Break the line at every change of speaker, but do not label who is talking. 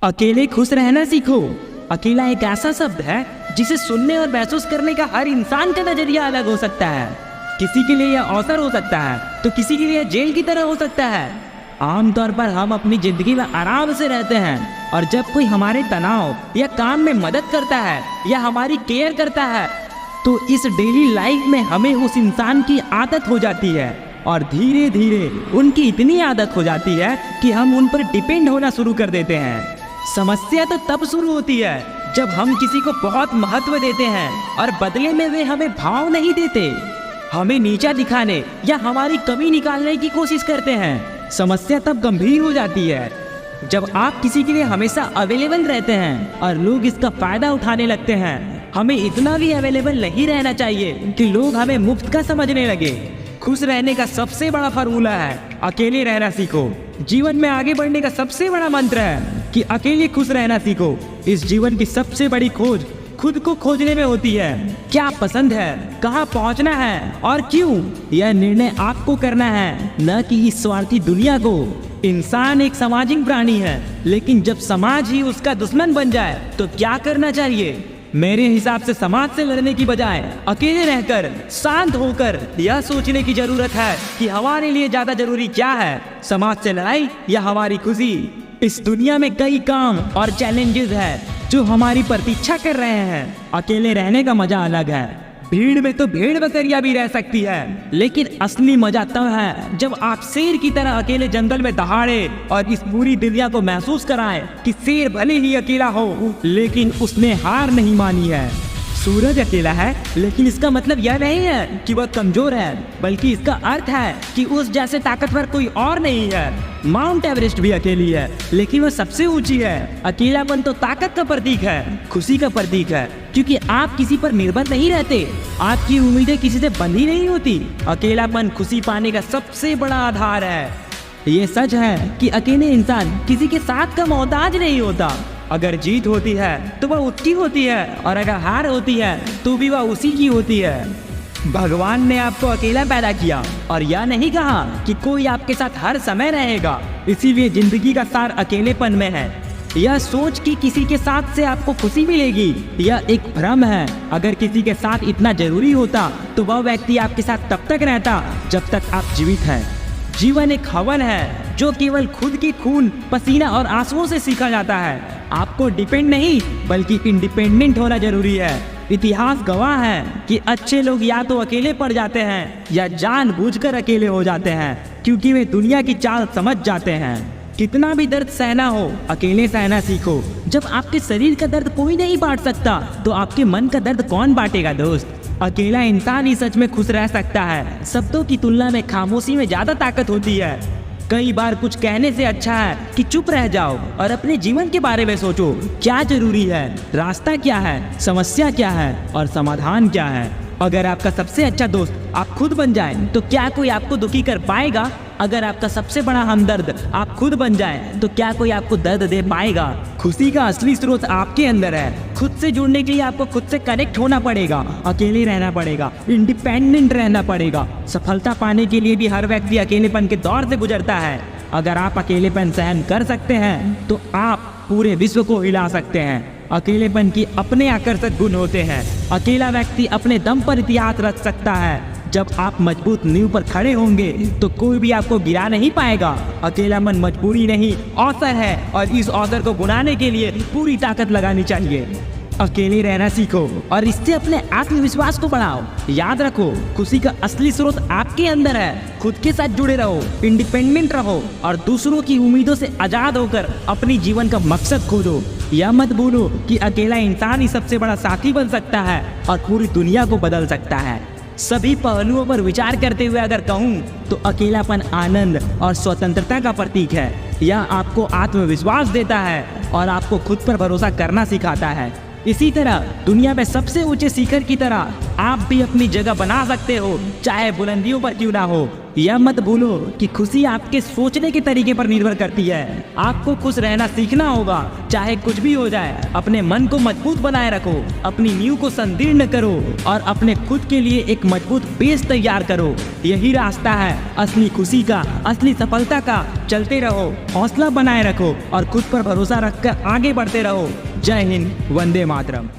अकेले खुश रहना सीखो। अकेला एक ऐसा शब्द है जिसे सुनने और महसूस करने का हर इंसान का नजरिया अलग हो सकता है। किसी के लिए यह अवसर हो सकता है तो किसी के लिए जेल की तरह हो सकता है। आमतौर पर हम अपनी जिंदगी में आराम से रहते हैं और जब कोई हमारे तनाव या काम में मदद करता है या हमारी केयर करता है तो इस डेली लाइफ में हमें उस इंसान की आदत हो जाती है और धीरे धीरे उनकी इतनी आदत हो जाती है कि हम उन पर डिपेंड होना शुरू कर देते हैं। समस्या तो तब शुरू होती है जब हम किसी को बहुत महत्व देते हैं और बदले में वे हमें भाव नहीं देते, हमें नीचा दिखाने या हमारी कमी निकालने की कोशिश करते हैं। समस्या तब गंभीर हो जाती है जब आप किसी के लिए हमेशा अवेलेबल रहते हैं और लोग इसका फायदा उठाने लगते हैं। हमें इतना भी अवेलेबल नहीं रहना चाहिए कि लोग हमें मुफ्त का समझने लगे। खुश रहने का सबसे बड़ा फार्मूला है अकेले रहना सीखो। जीवन में आगे बढ़ने का सबसे बड़ा मंत्र है कि अकेले खुश रहना सीखो। इस जीवन की सबसे बड़ी खोज खुद को खोजने में होती है। क्या पसंद है, कहाँ पहुँचना है और क्यों, यह निर्णय आपको करना है, न कि इस स्वार्थी दुनिया को। इंसान एक सामाजिक प्राणी है, लेकिन जब समाज ही उसका दुश्मन बन जाए तो क्या करना चाहिए? मेरे हिसाब से समाज से लड़ने की बजाय अकेले रहकर शांत होकर यह सोचने की जरूरत है कि हमारे लिए ज्यादा जरूरी क्या है, समाज से लड़ाई या हमारी खुशी। इस दुनिया में कई काम और चैलेंजेस हैं जो हमारी प्रतीक्षा कर रहे हैं। अकेले रहने का मजा अलग है। भीड़ में तो भेड़ बकरियां भी रह सकती है, लेकिन असली मजा तब है जब आप शेर की तरह अकेले जंगल में दहाड़े और इस पूरी दुनिया को महसूस कराएं कि शेर भले ही अकेला हो लेकिन उसने हार नहीं मानी है। सूरज अकेला है लेकिन इसका मतलब यह नहीं है कि वह कमजोर है, बल्कि इसका अर्थ है कि उस जैसे ताकतवर कोई और नहीं है। माउंट एवरेस्ट भी अकेली है लेकिन वह सबसे ऊंची है। अकेलापन तो ताकत का प्रतीक है, खुशी का प्रतीक है, क्योंकि आप किसी पर निर्भर नहीं रहते, आपकी उम्मीदें किसी से बंधी नहीं होती। अकेलापन खुशी पाने का सबसे बड़ा आधार है। ये सच है कि अकेले इंसान किसी के साथ का मोहताज नहीं होता। अगर जीत होती है तो वह उसकी होती है और अगर हार होती है तो भी वह उसी की होती है। भगवान ने आपको अकेला पैदा किया और यह नहीं कहा कि कोई आपके साथ हर समय रहेगा। इसीलिए जिंदगी का सार अकेलेपन में है। यह सोच कि किसी के साथ से आपको खुशी मिलेगी, यह एक भ्रम है। अगर किसी के साथ इतना जरूरी होता तो वह व्यक्ति आपके साथ तब तक रहता जब तक आप जीवित हैं। जीवन एक हवन है जो केवल खुद के खून, पसीना और आंसुओं से सीखा जाता है। आपको डिपेंड नहीं बल्कि इंडिपेंडेंट होना जरूरी है। इतिहास गवाह है कि अच्छे लोग या तो अकेले पड़ जाते हैं या जानबूझकर अकेले हो जाते हैं, क्योंकि वे दुनिया की चाल समझ जाते हैं। कितना भी दर्द सहना हो, अकेले सहना सीखो। जब आपके शरीर का दर्द कोई नहीं बांट सकता तो आपके मन का दर्द कौन बांटेगा दोस्त? अकेला इंसान ही सच में खुश रह सकता है। शब्दों की तुलना में खामोशी में ज्यादा ताकत होती है। कई बार कुछ कहने से अच्छा है कि चुप रह जाओ और अपने जीवन के बारे में सोचो। क्या जरूरी है, रास्ता क्या है, समस्या क्या है और समाधान क्या है। अगर आपका सबसे अच्छा दोस्त आप खुद बन जाएं तो क्या कोई आपको दुखी कर पाएगा? अगर आपका सबसे बड़ा हमदर्द आप खुद बन जाएं तो क्या कोई आपको दर्द दे पाएगा? खुशी का असली स्रोत आपके अंदर है। खुद से जुड़ने के लिए आपको खुद से कनेक्ट होना पड़ेगा, अकेले रहना पड़ेगा, इंडिपेंडेंट रहना पड़ेगा। सफलता पाने के लिए भी हर व्यक्ति अकेलेपन के दौर से गुजरता है। अगर आप अकेलेपन सहन कर सकते हैं तो आप पूरे विश्व को हिला सकते हैं। अकेलेपन की अपने आकर्षक गुण होते हैं। अकेला व्यक्ति अपने दम पर इतिहास रच सकता है। जब आप मजबूत नींव पर खड़े होंगे तो कोई भी आपको गिरा नहीं पाएगा। अकेला मन मजबूरी नहीं, अवसर है और इस अवसर को गुनाने के लिए पूरी ताकत लगानी चाहिए। अकेले रहना सीखो और इससे अपने आत्मविश्वास को बढ़ाओ। याद रखो, खुशी का असली स्रोत आपके अंदर है। खुद के साथ जुड़े रहो, इंडिपेंडेंट रहो और दूसरों की उम्मीदों से आजाद होकर अपनी जीवन का मकसद खोजो। यह मत भूलो कि अकेला इंसान ही सबसे बड़ा साथी बन सकता है और पूरी दुनिया को बदल सकता है। सभी पहलुओं पर विचार करते हुए अगर कहूँ तो अकेलापन आनंद और स्वतंत्रता का प्रतीक है। यह आपको आत्मविश्वास देता है और आपको खुद पर भरोसा करना सिखाता है। इसी तरह दुनिया में सबसे ऊंचे शिखर की तरह आप भी अपनी जगह बना सकते हो, चाहे बुलंदियों पर क्यों ना हो। यह मत भूलो कि खुशी आपके सोचने के तरीके पर निर्भर करती है। आपको खुश रहना सीखना होगा, चाहे कुछ भी हो जाए। अपने मन को मजबूत बनाए रखो, अपनी नींव को संकीर्ण करो और अपने खुद के लिए एक मजबूत बेस तैयार करो। यही रास्ता है असली खुशी का, असली सफलता का। चलते रहो, हौसला बनाए रखो और खुद पर भरोसा रखकर आगे बढ़ते रहो। जय हिंद, वंदे मातरम।